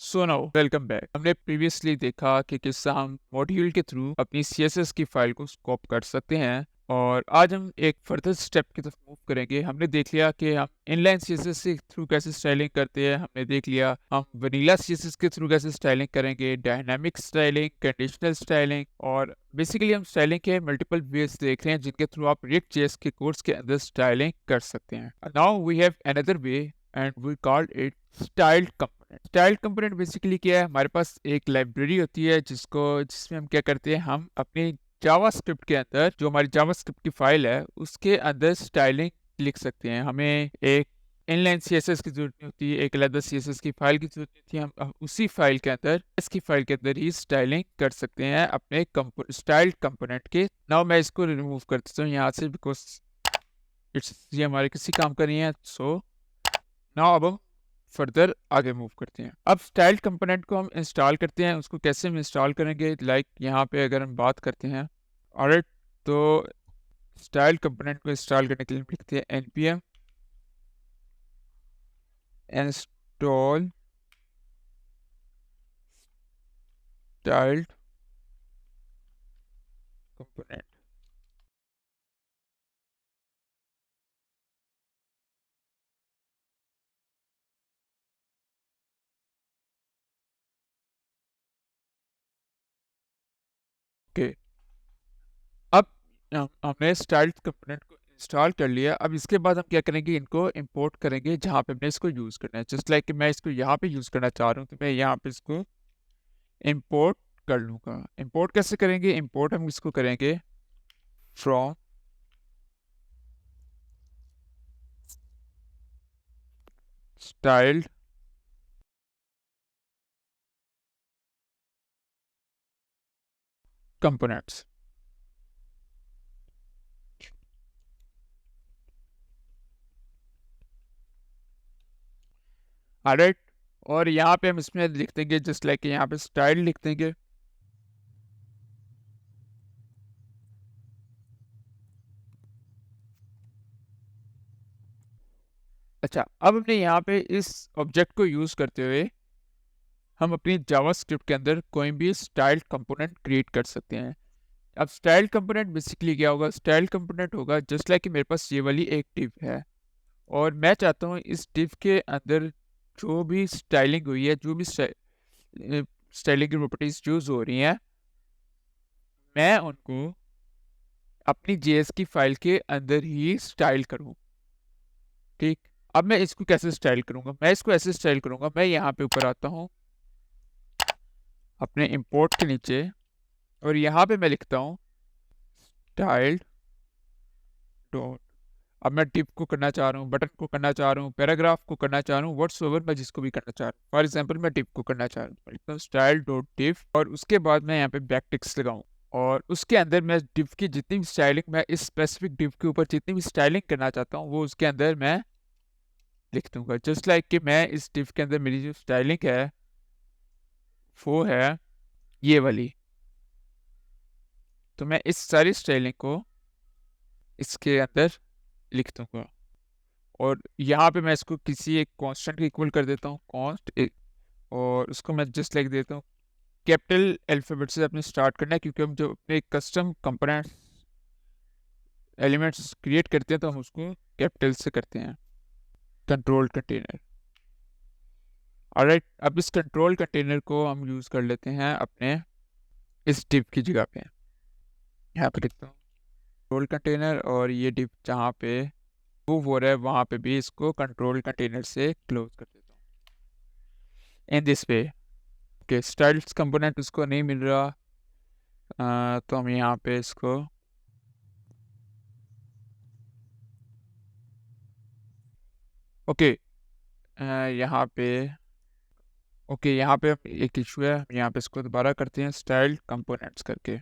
So now welcome back. हमने previously देखा कि किस हम मॉड्यूल के थ्रू अपनी CSS की फाइल को स्कोप कर सकते हैं और आज हम एक फर्दर स्टेप की तरफ मूव करेंगे। हमने देख लिया कि हम इनलाइन CSS के थ्रू कैसे स्टाइलिंग करते हैं, हमने देख लिया हम वनीला CSS के थ्रू कैसे स्टाइलिंग करेंगे, डायनामिक स्टाइलिंग, कंडीशनल स्टाइलिंग और बेसिकली हम स्टाइलिंग के मल्टीपल वेज देख रहे हैं जिनके थ्रू आप React.js के कोर्स के अंदर स्टाइलिंग कर सकते हैं। Now we have another way and we called it styled component. Styled component basically क्या है, हमारे पास एक लाइब्रेरी होती है जिसमें हम क्या करते हैं, हम अपनी जावास्क्रिप्ट के अंदर जो हमारी जावास्क्रिप्ट की फाइल है उसके अंदर स्टाइलिंग लिख सकते हैं। हमें एक इनलाइन CSS की जरूरत नहीं होती, एक अलग CSS की फाइल की जरूरत नहीं होती। हम उसी फाइल के अंदर इसकी फाइल के अंदर ही स्टाइलिंग कर सकते हैं अपने स्टाइल्ड कंपोनेंट के। नाउ मैं इसको रिमूव कर देता हूँ यहाँ से बिकॉज ये हमारे किसी काम का नहीं है। सो नाउ अब हम फर्दर आगे मूव करते हैं। अब स्टाइल्ड कंपोनेंट को हम इंस्टॉल करते हैं। उसको कैसे हम इंस्टॉल करेंगे, लाइक यहाँ पे अगर हम बात करते हैं, ऑलराइट, तो स्टाइल्ड कंपोनेंट को इंस्टॉल करने के लिए हम लिखते हैं npm install styled component. Okay, अब हमने स्टाइल्ड कंपोनेंट को इंस्टॉल कर लिया। अब इसके बाद हम क्या करेंगे, इनको इंपोर्ट करेंगे जहाँ पे हमने इसको यूज़ करना है। जस्ट लाइक कि मैं इसको यहाँ पे यूज़ करना चाह रहा हूँ तो मैं यहाँ पे इसको इंपोर्ट कर लूँगा। इंपोर्ट कैसे करेंगे, इंपोर्ट हम इसको करेंगे फ्रॉम स्टाइल्ड कंपोनेंट्स। ऑलराइट, और यहाँ पे हम इसमें लिख देंगे जस्ट लाइक यहाँ पे स्टाइल लिख देंगे। अच्छा, अब हमने यहाँ पे इस ऑब्जेक्ट को यूज करते हुए हम अपनी जावास्क्रिप्ट के अंदर कोई भी स्टाइल्ड कंपोनेंट क्रिएट कर सकते हैं। अब स्टाइल्ड कंपोनेंट बेसिकली क्या होगा, स्टाइल्ड कंपोनेंट होगा जस्ट लाइक कि मेरे पास ये वाली एक div है और मैं चाहता हूँ इस div के अंदर जो भी स्टाइलिंग हुई है, जो भी स्टाइलिंग की प्रॉपर्टीज यूज हो रही हैं, मैं उनको अपनी JS की फाइल के अंदर ही स्टाइल करूँ। ठीक, अब मैं इसको कैसे स्टाइल करूंगा, मैं इसको ऐसे स्टाइल करूंगा। मैं यहाँ पे ऊपर आता हूँ अपने इंपोर्ट के नीचे और यहाँ पे मैं लिखता हूँ स्टाइल्ड डॉट। अब मैं डिव को करना चाह रहा हूँ, बटन को करना चाह रहा हूँ, पैराग्राफ को करना चाह रहा हूँ, व्हाट्सओवर मैं जिसको भी करना चाह रहा हूँ। फॉर एग्जांपल मैं डिव को करना चाह रहा हूँ, लिखता हूँ स्टाइल डॉट डिव और उसके बाद मैं यहाँ पे बैकटिक्स लगाऊँ और उसके अंदर मैं डिव की जितनी भी स्टाइलिंग, मैं इस स्पेसिफिक डिव के ऊपर जितनी भी स्टाइलिंग करना चाहता हूँ वो उसके अंदर मैं लिख दूंगा। जस्ट लाइक कि मैं इस डिव के अंदर मेरी जो स्टाइलिंग है वो है ये वाली, तो मैं इस सारी स्टाइलिंग को इसके अंदर लिख दूंगा और यहाँ पे मैं इसको किसी एक कांस्टेंट के इक्वल कर देता हूँ, कॉन्स्ट, और उसको मैं जस्ट लिख देता हूँ कैपिटल अल्फाबेट से अपने स्टार्ट करना है क्योंकि हम जो अपने कस्टम कंपोनेंट्स एलिमेंट्स क्रिएट करते हैं तो हम उसको कैपिटल से करते हैं। कंट्रोल कंटेनर, ऑलराइट, अब इस कंट्रोल कंटेनर को हम यूज़ कर लेते हैं अपने इस डिव की जगह पे। यहाँ पे लिखता हूँ कंट्रोल कंटेनर और ये डिव जहाँ पे मूव हो रहा है वहाँ पे भी इसको कंट्रोल कंटेनर से क्लोज कर देता हूँ in this way. Okay, styles component उसको नहीं मिल रहा, तो हम यहाँ पे इसको ओके यहाँ पे ओके यहाँ पे एक इशू है, हम यहाँ पे इसको दोबारा करते हैं स्टाइल्ड कंपोनेंट्स करके।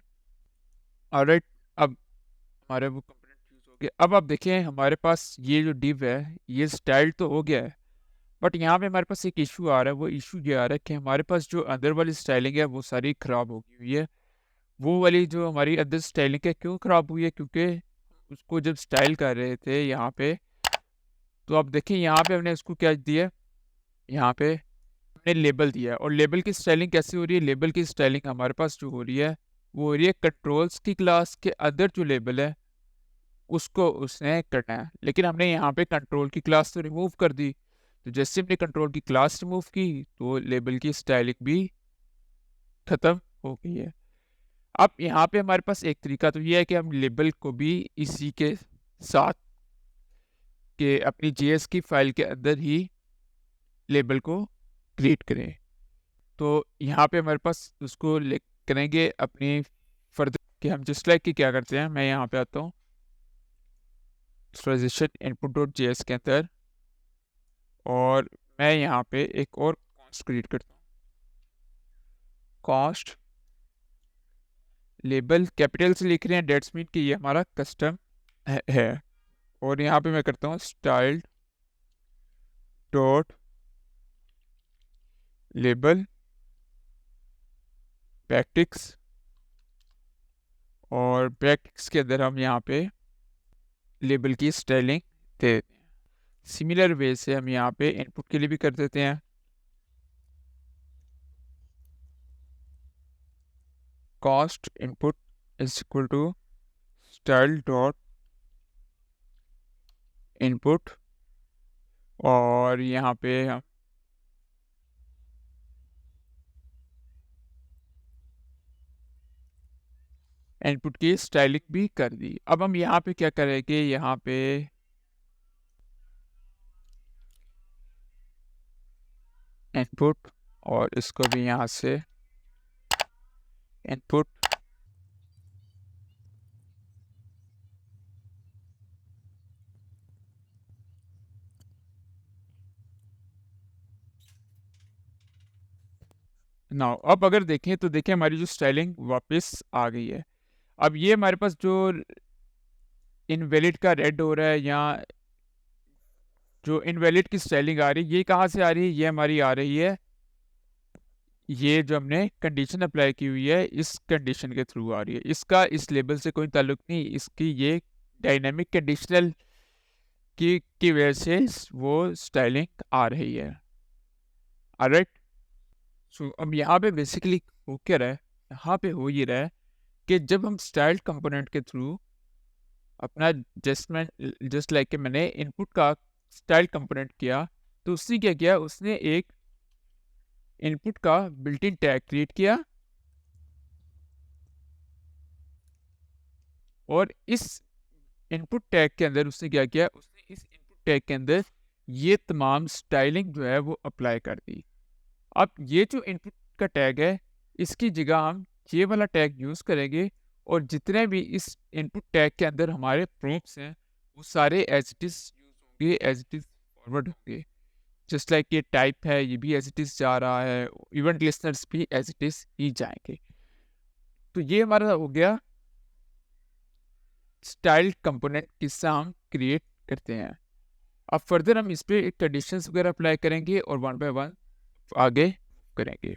ऑलराइट, अब हमारे वो कंपोनेंट यूज हो गए। अब आप देखें हमारे पास ये जो डिव है ये स्टाइल तो हो गया है, बट यहाँ पे हमारे पास एक इशू आ रहा है। वो इशू ये आ रहा है कि हमारे पास जो अंदर वाली स्टाइलिंग है वो सारी खराब हो गई हुई है। वो वाली जो हमारी अंदर स्टाइलिंग है क्यों खराब हुई है, क्योंकि उसको जब स्टाइल कर रहे थे यहाँ पे, तो आप देखिए यहाँ पे हमने उसको क्या दिया, यहाँ पे हमने लेबल दिया है और लेबल की स्टाइलिंग कैसे हो रही है, लेबल की स्टाइलिंग हमारे पास जो हो रही है वो हो रही है कंट्रोल्स की क्लास के अंदर जो लेबल है उसको उसने करना है, लेकिन हमने यहाँ पे कंट्रोल की क्लास तो रिमूव कर दी। तो जैसे हमने कंट्रोल की क्लास रिमूव की तो लेबल की स्टाइलिंग भी खत्म हो गई है। अब यहाँ पे हमारे पास एक तरीका तो ये है कि हम लेबल को भी इसी के साथ के अपनी जेएस की फाइल के अंदर ही लेबल को क्रिएट करें। तो यहाँ पे हमारे पास उसको करेंगे अपनी फर्दर कि हम जस्ट लाइक कि क्या करते हैं। मैं यहाँ पे आता हूँ ट्रांजिशन इनपुट डॉट जेएस के अंदर और मैं यहाँ पे एक और कॉस्ट क्रिएट करता हूँ। कॉस्ट लेबल कैपिटल से लिख रहे हैं, डेट्स मीन कि ये हमारा कस्टम है। और यहाँ पे मैं करता हूँ स्टाइल डॉट लेबल बैकटिक्स और बैकटिक्स के अंदर हम यहाँ पे लेबल की स्टाइलिंग दे देते हैं। सिमिलर वे से हम यहाँ पे इनपुट के लिए भी कर देते हैं। Const input is equal to style dot input और यहाँ पे हम इनपुट की स्टाइलिंग भी कर दी। अब हम यहाँ पे क्या करेंगे, यहाँ पे इनपुट और इसको भी यहाँ से इनपुट नाउ। अब अगर देखें तो देखें हमारी जो स्टाइलिंग वापस आ गई है। अब ये हमारे पास जो इनवैलिड का रेड हो रहा है या जो इनवैलिड की स्टाइलिंग आ रही है, ये कहाँ से आ रही है, ये हमारी आ रही है, ये जो हमने कंडीशन अप्लाई की हुई है इस कंडीशन के थ्रू आ रही है। इसका इस लेबल से कोई ताल्लुक नहीं, इसकी ये डायनामिक कंडीशनल की वजह से वो स्टाइलिंग आ रही है। ऑलराइट, सो अब यहाँ पे बेसिकली हो क्या रहा है, यहाँ पे हो ये रहा है कि जब हम स्टाइल कंपोनेंट के थ्रू अपना जस्ट लाइक के मैंने इनपुट का स्टाइल कंपोनेंट किया, तो उसने क्या किया, उसने एक इनपुट का बिल्ट इन टैग क्रिएट किया और इस इनपुट टैग के अंदर उसने क्या किया, उसने इस इनपुट टैग के अंदर ये तमाम स्टाइलिंग जो है वो अप्लाई कर दी। अब ये जो इनपुट का टैग है इसकी जगह हम ये वाला टैग यूज़ करेंगे और जितने भी इस इनपुट टैग के अंदर हमारे प्रॉम्प्ट्स हैं वो सारे एज इट इज़ यूज होंगे, एज इट इज़ फॉरवर्ड होंगे। जस्ट लाइक ये टाइप है ये भी एज इट इज़ जा रहा है, इवेंट लिसनर्स भी एज इट इज़ ही जाएंगे। तो ये हमारा हो गया स्टाइल कंपोनेंट किससे हम क्रिएट करते हैं। अब फर्दर हम इस पर कंडीशंस वगैरह अप्लाई करेंगे और वन बाय वन आगे करेंगे।